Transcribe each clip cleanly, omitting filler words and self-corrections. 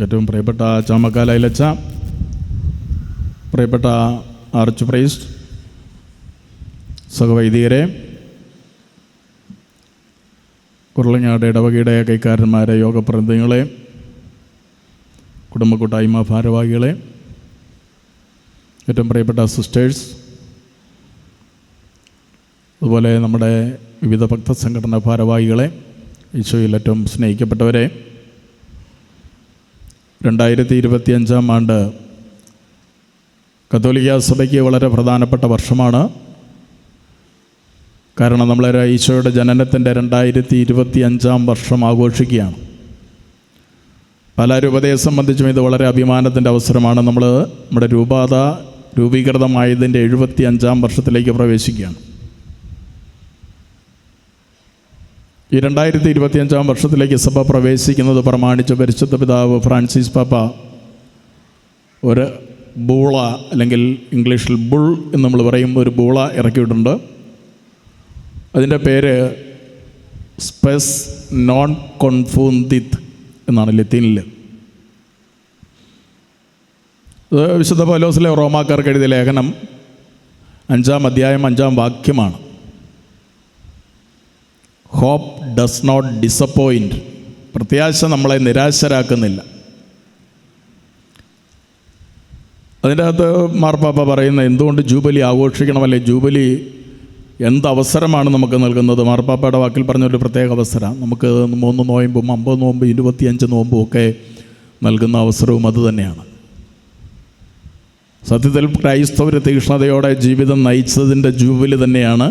ഏറ്റവും പ്രിയപ്പെട്ട ചാമക്കാലയിലച്ച, പ്രിയപ്പെട്ട ആർച്ച് പ്രൈസ്റ്റ്, സഹവൈദികരെ, കുർളങ്ങാട് ഇടവകയുടെ കൈക്കാരന്മാരെ, യോഗപ്രതിനിധികളെ, കുടുംബ കൂട്ടായ്മ ഭാരവാഹികളെ, ഏറ്റവും പ്രിയപ്പെട്ട സിസ്റ്റേഴ്സ്, അതുപോലെ നമ്മുടെ വിവിധ ഭക്തസംഘടനാ ഭാരവാഹികളെ, ഈശോയിൽ ഏറ്റവും സ്നേഹിക്കപ്പെട്ടവരെ, 2025 ആണ്ട് കത്തോലിക്ക സഭയ്ക്ക് വളരെ പ്രധാനപ്പെട്ട വർഷമാണ്. കാരണം നമ്മൾ ഈശോയുടെ ജനനത്തിൻ്റെ 2025 വർഷം ആഘോഷിക്കുകയാണ്. പല രൂപതയെ സംബന്ധിച്ചും ഇത് വളരെ അഭിമാനത്തിൻ്റെ അവസരമാണ്. നമ്മുടെ രൂപത രൂപീകൃതമായതിൻ്റെ 75 വർഷത്തിലേക്ക് പ്രവേശിക്കുകയാണ്. ഈ 2025 വർഷത്തിലേക്ക് സഭ പ്രവേശിക്കുന്നത് പ്രമാണിച്ച് പരിശുദ്ധ പിതാവ് ഫ്രാൻസിസ് പാപ്പ ഒരു ബൂള, അല്ലെങ്കിൽ ഇംഗ്ലീഷിൽ ബുൾ എന്ന് നമ്മൾ പറയും, ഒരു ബൂള ഇറക്കിയിട്ടുണ്ട്. അതിൻ്റെ പേര് സ്പെസ് നോൺ കോൺഫൂന്തിത് എന്നാണ് ലത്തീനിൽ. ഇത് വിശുദ്ധ പൗലോസിലെ റോമാക്കാർക്ക് എഴുതിയ ലേഖനം 5-ാം അധ്യായം 5-ാം വാക്യമാണ്. Hope does not disappoint. പ്രത്യാശ നമ്മളെ നിരാശരാക്കുന്നില്ല. അതിൻ്റെ അകത്ത് മാർപ്പാപ്പ പറയുന്ന എന്തുകൊണ്ട് ജൂബിലി ആഘോഷിക്കണമല്ലേ, ജൂബിലി എന്തവസരമാണ് നമുക്ക് നൽകുന്നത്. മാർപ്പാപ്പയുടെ വാക്കിൽ പറഞ്ഞൊരു പ്രത്യേക അവസരം, നമുക്ക് 3 നോയമ്പും 50 നോമ്പും 25 നോമ്പും ഒക്കെ നൽകുന്ന അവസരവും അതുതന്നെയാണ്. സത്യത്തിൽ ക്രൈസ്തവർ തീക്ഷ്ണതയോടെ ജീവിതം നയിച്ചതിൻ്റെ ജൂബിലി തന്നെയാണ്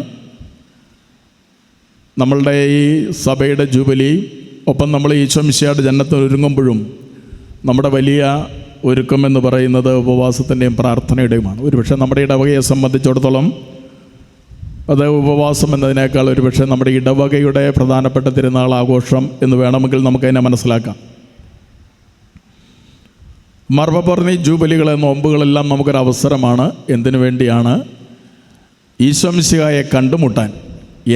നമ്മളുടെ ഈ സഭയുടെ ജൂബിലി. ഒപ്പം നമ്മൾ ഈശോ മിശിഹായുടെ ജനനത്തിന് ഒരുങ്ങുമ്പോഴും നമ്മുടെ വലിയ ഒരുക്കമെന്ന് പറയുന്നത് ഉപവാസത്തിൻ്റെയും പ്രാർത്ഥനയുടെയുമാണ്. ഒരുപക്ഷെ നമ്മുടെ ഇടവകയെ സംബന്ധിച്ചിടത്തോളം അത് ഉപവാസം എന്നതിനേക്കാൾ ഒരുപക്ഷെ നമ്മുടെ ഇടവകയുടെ പ്രധാനപ്പെട്ട തിരുനാൾ ആഘോഷം എന്ന് വേണമെങ്കിൽ നമുക്കതിനെ മനസ്സിലാക്കാം. മാർപ്പാപ്പ പറഞ്ഞ ഈ ജൂബിലികൾ, നോമ്പുകളെല്ലാം നമുക്കൊരവസരമാണ്. എന്തിനു വേണ്ടിയാണ്? ഈശോ മിശിഹായെ കണ്ടുമുട്ടാൻ.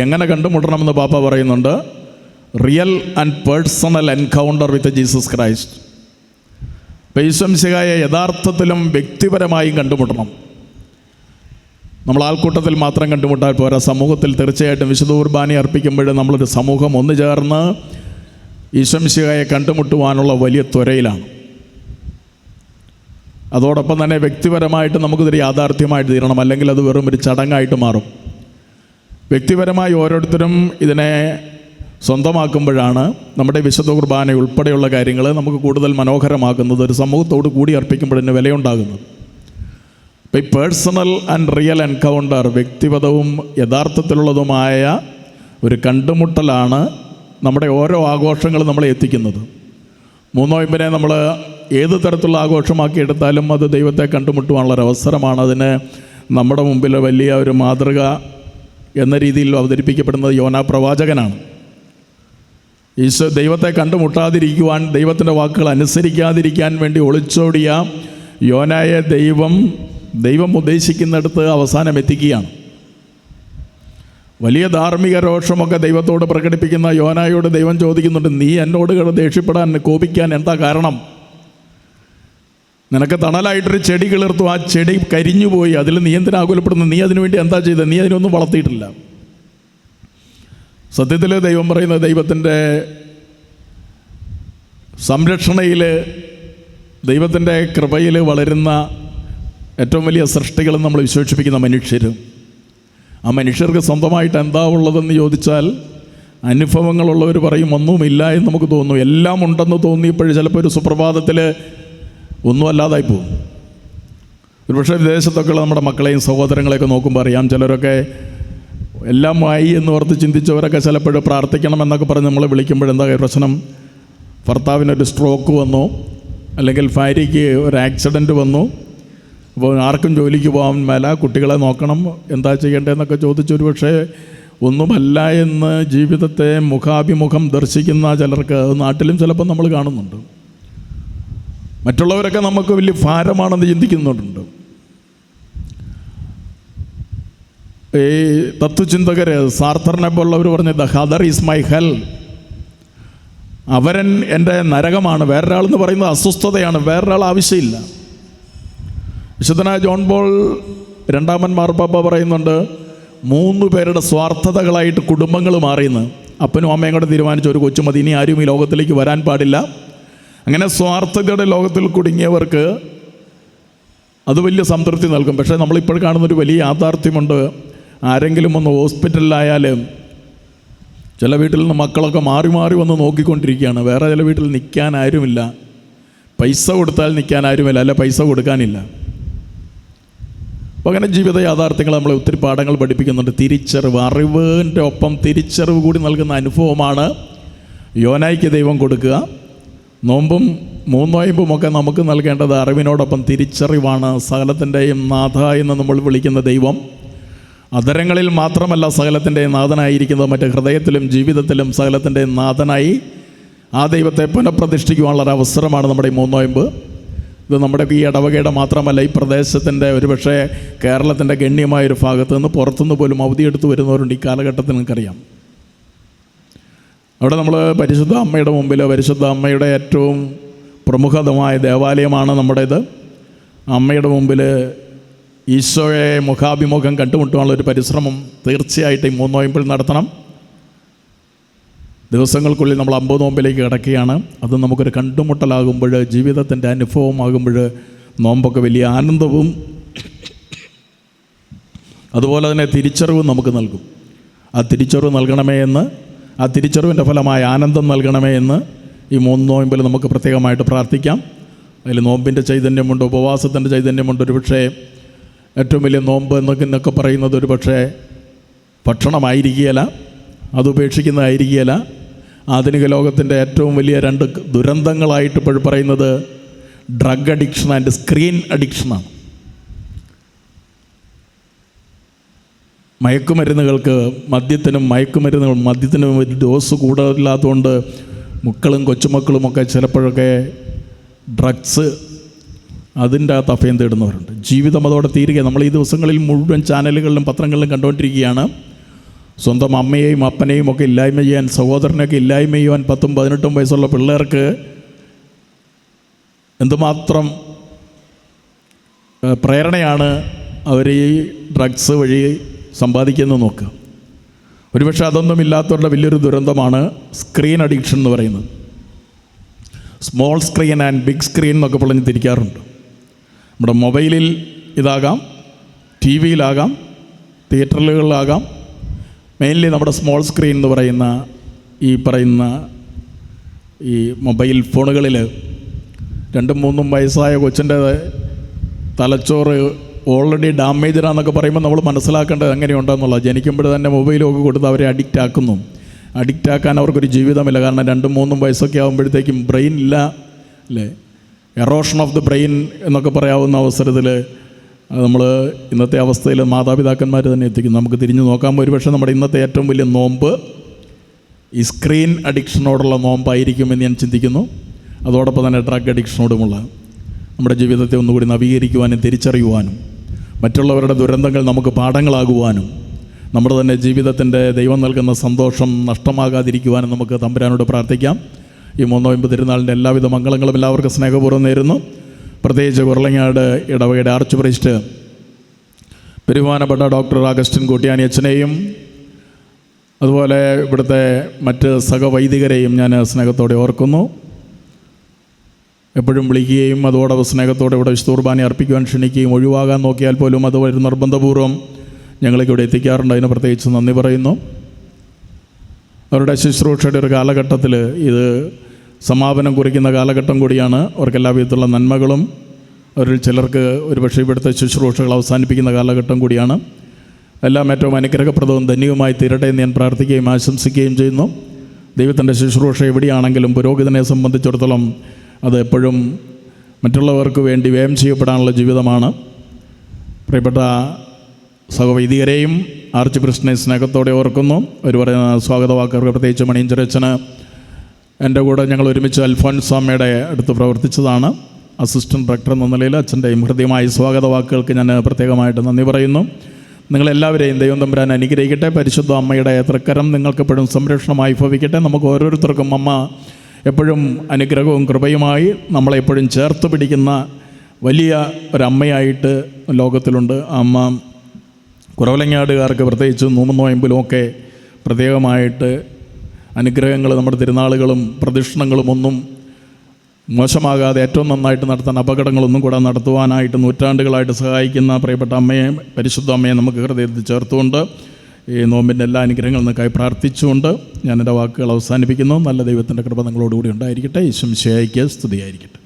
എങ്ങനെ കണ്ടുമുട്ടണമെന്ന് പാപ്പ പറയുന്നുണ്ട്. Real and personal encounter with Jesus Christ. അപ്പോൾ ഈശോ മിശിഹായെ യഥാർത്ഥത്തിലും വ്യക്തിപരമായും കണ്ടുമുട്ടണം. നമ്മൾ ആൾക്കൂട്ടത്തിൽ മാത്രം കണ്ടുമുട്ടാൻ പോരാ, സമൂഹത്തിൽ തീർച്ചയായിട്ടും വിശുദ്ധ കുർബാന അർപ്പിക്കുമ്പോൾ നമ്മളൊരു സമൂഹം ഒന്നു ചേർന്ന് ഈശോ മിശിഹായെ കണ്ടുമുട്ടുവാനുള്ള വലിയ ത്വരയിലാണ്. അതോടൊപ്പം തന്നെ വ്യക്തിപരമായിട്ട് നമുക്കിതൊരു യാഥാർത്ഥ്യമായിട്ട് തീരണം, അല്ലെങ്കിൽ അത് വെറും ഒരു ചടങ്ങായിട്ട് മാറും. വ്യക്തിപരമായി ഓരോരുത്തരും ഇതിനെ സ്വന്തമാക്കുമ്പോഴാണ് നമ്മുടെ വിശുദ്ധ കുർബാന ഉൾപ്പെടെയുള്ള കാര്യങ്ങൾ നമുക്ക് കൂടുതൽ മനോഹരമാക്കുന്നത്, ഒരു സമൂഹത്തോട് കൂടി അർപ്പിക്കുമ്പോഴതിന് വിലയുണ്ടാകുന്നത്. അപ്പോൾ ഈ പേഴ്സണൽ ആൻഡ് റിയൽ എൻകൗണ്ടർ, വ്യക്തിപരവും യഥാർത്ഥത്തിലുള്ളതുമായ ഒരു കണ്ടുമുട്ടലാണ് നമ്മുടെ ഓരോ ആഘോഷങ്ങളും നമ്മളെ എത്തിക്കുന്നത്. 3 നോയമ്പിനെ നമ്മൾ ഏത് തരത്തിലുള്ള ആഘോഷമാക്കി എടുത്താലും അത് ദൈവത്തെ കണ്ടുമുട്ടുവാനുള്ളൊരവസരമാണ്. അതിന് നമ്മുടെ മുമ്പിൽ വലിയ ഒരു മാതൃക എന്ന രീതിയിൽ അവതരിപ്പിക്കപ്പെടുന്നത് യോനാ പ്രവാചകനാണ്. ഈശോ ദൈവത്തെ കണ്ടുമുട്ടാതിരിക്കുവാൻ, ദൈവത്തിൻ്റെ വാക്കുകൾ അനുസരിക്കാതിരിക്കാൻ വേണ്ടി ഒളിച്ചോടിയ യോനായെ ദൈവം ഉദ്ദേശിക്കുന്നിടത്ത് അവസാനം എത്തിക്കുകയാണ്. വലിയ ധാർമ്മിക രോഷമൊക്കെ ദൈവത്തോട് പ്രകടിപ്പിക്കുന്ന യോനായോട് ദൈവം ചോദിക്കുന്നുണ്ട്, നീ എന്നോട് ദേഷ്യപ്പെടാൻ, കോപിക്കാൻ എന്താ കാരണം? നിനക്ക് തണലായിട്ടൊരു ചെടി കിളിർത്തു, ആ ചെടി കരിഞ്ഞുപോയി, അതിൽ നീ എന്തിനാ ആകുലപ്പെടുന്നു? നീ അതിനുവേണ്ടി എന്താ ചെയ്തത്? നീ അതിനൊന്നും വളർത്തിയിട്ടില്ല. സത്യത്തിൽ ദൈവം പറയുന്നത്, ദൈവത്തിൻ്റെ സംരക്ഷണയിൽ, ദൈവത്തിൻ്റെ കൃപയിൽ വളരുന്ന ഏറ്റവും വലിയ സൃഷ്ടികളെന്ന് നമ്മൾ വിശേഷിപ്പിക്കുന്ന മനുഷ്യർ. ആ മനുഷ്യർക്ക് സ്വന്തമായിട്ട് എന്താ ഉള്ളതെന്ന് ചോദിച്ചാൽ അനുഭവങ്ങളുള്ളവർ പറയും ഒന്നുമില്ല എന്ന് നമുക്ക് തോന്നും. എല്ലാം ഉണ്ടെന്ന് തോന്നിയപ്പോഴും ചിലപ്പോൾ ഒരു സുപ്രഭാതത്തിൽ ഒന്നുമല്ലാതായി പോകും. ഒരുപക്ഷെ വിദേശത്തൊക്കെയുള്ള നമ്മുടെ മക്കളെയും സഹോദരങ്ങളെയൊക്കെ നോക്കുമ്പോൾ അറിയാം, ചിലരൊക്കെ എല്ലാം ആയി എന്ന് ഓർത്ത് ചിന്തിച്ചവരൊക്കെ ചിലപ്പോൾ പ്രാർത്ഥിക്കണമെന്നൊക്കെ പറഞ്ഞ് നമ്മളെ വിളിക്കുമ്പോഴെന്താ പ്രശ്നം? ഭർത്താവിനൊരു സ്ട്രോക്ക് വന്നു, അല്ലെങ്കിൽ ഭാര്യയ്ക്ക് ഒരു ആക്സിഡൻറ്റ് വന്നു, അപ്പോൾ ആർക്കും ജോലിക്ക് പോകാൻ മേല, കുട്ടികളെ നോക്കണം, എന്താ ചെയ്യേണ്ടതെന്നൊക്കെ ചോദിച്ചൊരു പക്ഷേ ഒന്നുമല്ല എന്ന് ജീവിതത്തെ മുഖാഭിമുഖം ദർശിക്കുന്ന ചിലർക്ക് നാട്ടിലും ചിലപ്പോൾ നമ്മൾ കാണുന്നുണ്ട്. മറ്റുള്ളവരൊക്കെ നമുക്ക് വലിയ ഭാരമാണെന്ന് ചിന്തിക്കുന്നുണ്ട്. ഈ തത്വചിന്തകർ സാർത്തറിനെ പോലുള്ളവർ പറഞ്ഞ ദ ഹദർ ഈസ് മൈ ഹെൽ. അവരൻ എൻ്റെ നരകമാണ്. വേറൊരാളെന്ന് പറയുന്നത് അസ്വസ്ഥതയാണ്, വേറൊരാൾ ആവശ്യമില്ല. വിശുദ്ധനായ ജോൺ പോൾ രണ്ടാമൻ മാർപ്പാപ്പ പറയുന്നുണ്ട്, 3 പേരുടെ സ്വാർത്ഥതകളായിട്ട് കുടുംബങ്ങൾ മാറിയെന്ന്. അപ്പനും അമ്മയും കൂടെ തീരുമാനിച്ച ഒരു കൊച്ചു മതി, ഇനി ആരും ഈ ലോകത്തിലേക്ക് വരാൻ പാടില്ല. അങ്ങനെ സ്വാർത്ഥതയുടെ ലോകത്തിൽ കുടുങ്ങിയവർക്ക് അത് വലിയ സംതൃപ്തി നൽകും. പക്ഷേ നമ്മളിപ്പോൾ കാണുന്നൊരു വലിയ യാഥാർത്ഥ്യമുണ്ട്. ആരെങ്കിലും ഒന്ന് ഹോസ്പിറ്റലിലായാൽ ചില വീട്ടിൽ നിന്ന് മക്കളൊക്കെ മാറി മാറി വന്ന് നോക്കിക്കൊണ്ടിരിക്കുകയാണ്. വേറെ ചില വീട്ടിൽ നിൽക്കാൻ ആരുമില്ല. പൈസ കൊടുത്താൽ നിൽക്കാൻ ആരുമില്ല, അല്ല പൈസ കൊടുക്കാനില്ല. അപ്പോൾ അങ്ങനെ ജീവിത യാഥാർത്ഥ്യങ്ങൾ നമ്മളെ ഒത്തിരി പാഠങ്ങൾ പഠിപ്പിക്കുന്നുണ്ട്. തിരിച്ചറിവ്, അറിവിൻ്റെ ഒപ്പം തിരിച്ചറിവ് കൂടി നൽകുന്ന അനുഭവമാണ് യോനായ്ക്ക് ദൈവം കൊടുക്കുക. നോമ്പും 3 നോയമ്പുമൊക്കെ നമുക്ക് നൽകേണ്ടത് അറിവിനോടൊപ്പം തിരിച്ചറിവാണ്. സകലത്തിൻ്റെയും നാഥ എന്ന് നമ്മൾ വിളിക്കുന്ന ദൈവം അധരങ്ങളിൽ മാത്രമല്ല സകലത്തിൻ്റെയും നാഥനായിരിക്കുന്നത്, മറ്റ് ഹൃദയത്തിലും ജീവിതത്തിലും സകലത്തിൻ്റെയും നാഥനായി ആ ദൈവത്തെ പുനഃപ്രതിഷ്ഠിക്കുവാനുള്ള ഒരു അവസരമാണ് നമ്മുടെ ഈ 3 നോയമ്പ്. ഇത് നമ്മുടെ ഈ ഇടവകയുടെ മാത്രമല്ല, ഈ പ്രദേശത്തിൻ്റെ ഒരുപക്ഷെ കേരളത്തിൻ്റെ ഗണ്യമായൊരു ഭാഗത്ത് നിന്ന് പുറത്തുനിന്ന് പോലും അവധിയെടുത്ത് വരുന്നവരുണ്ട്. ഈ കാലഘട്ടത്തിൽ നിങ്ങൾക്കറിയാം. അവിടെ നമ്മൾ പരിശുദ്ധ അമ്മയുടെ മുമ്പിൽ, പരിശുദ്ധ അമ്മയുടെ ഏറ്റവും പ്രമുഖതമായ ദേവാലയമാണ് നമ്മുടേത്. അമ്മയുടെ മുമ്പിൽ ഈശോയെ മുഖാഭിമുഖം കണ്ടുമുട്ടുവാനുള്ള ഒരു പരിശ്രമം തീർച്ചയായിട്ടും ഈ 3 നോയമ്പിൽ നടത്തണം. ദിവസങ്ങൾക്കുള്ളിൽ നമ്മൾ 50 നോമ്പിലേക്ക് കിടക്കുകയാണ്. അത് നമുക്കൊരു കണ്ടുമുട്ടലാകുമ്പോൾ, ജീവിതത്തിൻ്റെ അനുഭവമാകുമ്പോൾ നോമ്പൊക്കെ വലിയ ആനന്ദവും അതുപോലെ തന്നെ തിരിച്ചറിവും നമുക്ക് നൽകും. ആ തിരിച്ചറിവ് നൽകണമേ എന്ന്, ആ തിരിച്ചറിവിൻ്റെ ഫലമായ ആനന്ദം നൽകണമേ എന്ന് ഈ 3 നോയമ്പിൽ നമുക്ക് പ്രത്യേകമായിട്ട് പ്രാർത്ഥിക്കാം. അതിൽ നോമ്പിൻ്റെ ചൈതന്യമുണ്ട്, ഉപവാസത്തിൻ്റെ ചൈതന്യമുണ്ട്. ഒരുപക്ഷെ ഏറ്റവും വലിയ നോമ്പ് എന്നൊക്കെ പറയുന്നത് ഒരുപക്ഷെ ഭക്ഷണമായിരിക്കുകയില്ല, അത് ഉപേക്ഷിക്കുന്നതായിരിക്കുകയില്ല. ആധുനിക ലോകത്തിൻ്റെ ഏറ്റവും വലിയ 2 ദുരന്തങ്ങളായിട്ട് ഇപ്പോഴും പറയുന്നത് ഡ്രഗ് അഡിക്ഷൻ ആൻഡ് സ്ക്രീൻ അഡിക്ഷനാണ്. മയക്കുമരുന്നുകൾക്ക്, മദ്യത്തിനും ഒരു ഡോസ് കൂടുതലില്ലാത്തതുകൊണ്ട് മക്കളും കൊച്ചുമക്കളുമൊക്കെ ചിലപ്പോഴൊക്കെ ഡ്രഗ്സ് അതിൻ്റെ അകത്ത് അഭയം തേടുന്നവരുണ്ട്. ജീവിതം അതോടെ തീരുക. നമ്മൾ ഈ ദിവസങ്ങളിൽ മുഴുവൻ ചാനലുകളിലും പത്രങ്ങളിലും കണ്ടുകൊണ്ടിരിക്കുകയാണ്. സ്വന്തം അമ്മയെയും അപ്പനെയും ഒക്കെ ഇല്ലായ്മ ചെയ്യാൻ, സഹോദരനെയൊക്കെ ഇല്ലായ്മ ചെയ്യുവാൻ 10ഉം 18ഉം വയസ്സുള്ള പിള്ളേർക്ക് എന്തുമാത്രം പ്രേരണയാണ് അവർ ഈ ഡ്രഗ്സ് വഴി സമ്പാദിക്കുന്നത് നോക്കുക. ഒരുപക്ഷെ അതൊന്നുമില്ലാത്തവരുടെ വലിയൊരു ദുരന്തമാണ് സ്ക്രീൻ അഡിക്ഷൻ എന്ന് പറയുന്നത്. Small screen and big screen എന്നൊക്കെ പറഞ്ഞ് തിരിക്കാറുണ്ട്. നമ്മുടെ മൊബൈലിൽ ഇതാകാം, ടി വിയിലാകാം, തിയേറ്ററുകളിലാകാം. മെയിൻലി നമ്മുടെ സ്മോൾ സ്ക്രീൻ എന്ന് പറയുന്ന ഈ മൊബൈൽ ഫോണുകളിൽ 2ഉം 3ഉം വയസ്സായ കൊച്ചിൻ്റെ തലച്ചോറ് ഓൾറെഡി ഡാമേജാണെന്നൊക്കെ പറയുമ്പോൾ നമ്മൾ മനസ്സിലാക്കേണ്ടത് എങ്ങനെയുണ്ടെന്നുള്ളത്. ജനിക്കുമ്പോൾ തന്നെ മൊബൈലൊക്കെ കൊടുത്ത് അവരെ അഡിക്റ്റാക്കാൻ അവർക്കൊരു ജീവിതമില്ല. കാരണം 2ഉം 3ഉം വയസ്സൊക്കെ ആകുമ്പോഴത്തേക്കും ബ്രെയിൻ ഇല്ല, അല്ലേ? എറോഷൻ ഓഫ് ദി ബ്രെയിൻ എന്നൊക്കെ പറയാവുന്ന അവസരത്തിൽ നമ്മൾ ഇന്നത്തെ അവസ്ഥയിൽ മാതാപിതാക്കന്മാർ തന്നെ എത്തിക്കും. നമുക്ക് തിരിഞ്ഞു നോക്കാം. ഒരുപക്ഷെ നമ്മുടെ ഇന്നത്തെ ഏറ്റവും വലിയ നോമ്പ് ഈ സ്ക്രീൻ അഡിക്ഷനോടുള്ള നോമ്പായിരിക്കുമെന്ന് ഞാൻ ചിന്തിക്കുന്നു. അതോടൊപ്പം തന്നെ ഡ്രഗ് അഡിക്ഷനോടുമുള്ള നമ്മുടെ ജീവിതത്തെ ഒന്നുകൂടി നവീകരിക്കുവാനും തിരിച്ചറിയുവാനും മറ്റുള്ളവരുടെ ദുരന്തങ്ങൾ നമുക്ക് പാഠങ്ങളാകുവാനും നമ്മുടെ തന്നെ ജീവിതത്തിൻ്റെ ദൈവം നൽകുന്ന സന്തോഷം നഷ്ടമാകാതിരിക്കുവാനും നമുക്ക് തമ്പുരാനോട് പ്രാർത്ഥിക്കാം. ഈ 3 നോയമ്പ് തിരുനാളിൻ്റെ എല്ലാവിധ മംഗളങ്ങളും എല്ലാവർക്കും സ്നേഹപൂർവ്വം നേരുന്നു. പ്രത്യേകിച്ച് കുറളങ്ങാട് ഇടവകയുടെ ആർച്ച് പ്രീസ്റ്റ് ബഹുമാനപ്പെട്ട ഡോക്ടർ അഗസ്റ്റിൻ കൂട്ടിയാനി അച്ഛനെയും അതുപോലെ ഇവിടുത്തെ മറ്റ് സഹവൈദികരെയും ഞാൻ സ്നേഹത്തോടെ ഓർക്കുന്നു. എപ്പോഴും വിളിക്കുകയും അതോടൊപ്പം സ്നേഹത്തോടെ ഇവിടെ വിശുദ്ധ കുർബാന അർപ്പിക്കുവാൻ ക്ഷണിക്കുകയും ഒഴിവാകാൻ നോക്കിയാൽ പോലും അത് ഒരു നിർബന്ധപൂർവ്വം ഞങ്ങൾക്ക് ഇവിടെ എത്തിക്കാറുണ്ട്. അതിന് പ്രത്യേകിച്ച് നന്ദി പറയുന്നു. അവരുടെ ശുശ്രൂഷയുടെ ഒരു കാലഘട്ടത്തിൽ ഇത് സമാപനം കുറിക്കുന്ന കാലഘട്ടം കൂടിയാണ്. അവർക്കെല്ലാ വിധത്തിലുള്ള നന്മകളും അവരിൽ ചിലർക്ക് ഒരുപക്ഷെ ഇവിടുത്തെ ശുശ്രൂഷകൾ അവസാനിപ്പിക്കുന്ന കാലഘട്ടം കൂടിയാണ്. എല്ലാം ഏറ്റവും അനുഗ്രഹപ്രദവും ധന്യവുമായി തീരട്ടെ എന്ന് ഞാൻ പ്രാർത്ഥിക്കുകയും ആശംസിക്കുകയും ചെയ്യുന്നു. ദൈവത്തിൻ്റെ ശുശ്രൂഷ എവിടെയാണെങ്കിലും പുരോഹിതനെ സംബന്ധിച്ചിടത്തോളം അത് എപ്പോഴും മറ്റുള്ളവർക്ക് വേണ്ടി വ്യയം ചെയ്യപ്പെടാനുള്ള ജീവിതമാണ്. പ്രിയപ്പെട്ട സഹവൈദികരെയും ആർച്ച് പ്രീസ്റ്റിനെ സ്നേഹത്തോടെ ഓർക്കുന്നു. അവർ പറയുന്ന സ്വാഗത വാക്കുകൾ പ്രത്യേകിച്ച് മണിയഞ്ചരച്ചന് എൻ്റെ കൂടെ ഞങ്ങൾ ഒരുമിച്ച് അൽഫോൻസാമ്മയുടെ അടുത്ത് പ്രവർത്തിച്ചതാണ്. അസിസ്റ്റൻറ്റ് ഡയറക്ടർ എന്ന നിലയിൽ അച്ഛൻ്റെയും ഹൃദ്യമായ സ്വാഗത വാക്കുകൾക്ക് ഞാൻ പ്രത്യേകമായിട്ട് നന്ദി പറയുന്നു. നിങ്ങളെല്ലാവരെയും ദൈവം തമ്പുരാൻ അനുഗ്രഹിക്കട്ടെ. പരിശുദ്ധ അമ്മയുടെ തൃക്കരം നിങ്ങൾക്കെപ്പോഴും സംരക്ഷണമായി ഭവിക്കട്ടെ. നമുക്ക് ഓരോരുത്തർക്കും അമ്മ എപ്പോഴും അനുഗ്രഹവും കൃപയുമായി നമ്മളെപ്പോഴും ചേർത്ത് പിടിക്കുന്ന വലിയ ഒരമ്മയായിട്ട് ലോകത്തിലുണ്ട്. ആ അമ്മ കുറവലങ്ങാടുകാർക്ക് പ്രത്യേകിച്ച് നോമ്പും ഒക്കെ പ്രത്യേകമായിട്ട് അനുഗ്രഹങ്ങൾ, നമ്മുടെ തിരുനാളുകളും പ്രദക്ഷിണങ്ങളും ഒന്നും മോശമാകാതെ ഏറ്റവും നന്നായിട്ട് നടത്താൻ, അപകടങ്ങളൊന്നും കൂടെ നടത്തുവാനായിട്ട് നൂറ്റാണ്ടുകളായിട്ട് സഹായിക്കുന്ന പ്രിയപ്പെട്ട അമ്മയെ, പരിശുദ്ധ അമ്മയെ നമുക്ക് ഹൃദയത്തിൽ ചേർത്തുകൊണ്ട് ഈ നോമ്പിൻ്റെ എല്ലാ അനുഗ്രഹങ്ങളും നിങ്ങൾക്കായി പ്രാർത്ഥിച്ചുകൊണ്ട് ഞാൻ എൻ്റെ വാക്കുകൾ അവസാനിപ്പിക്കുന്നു. നല്ല ദൈവത്തിൻ്റെ കൃപ നിങ്ങളോടുകൂടി ഉണ്ടായിരിക്കട്ടെ. ഈശോ മിശിഹായ്ക്ക് സ്തുതിയായിരിക്കട്ടെ.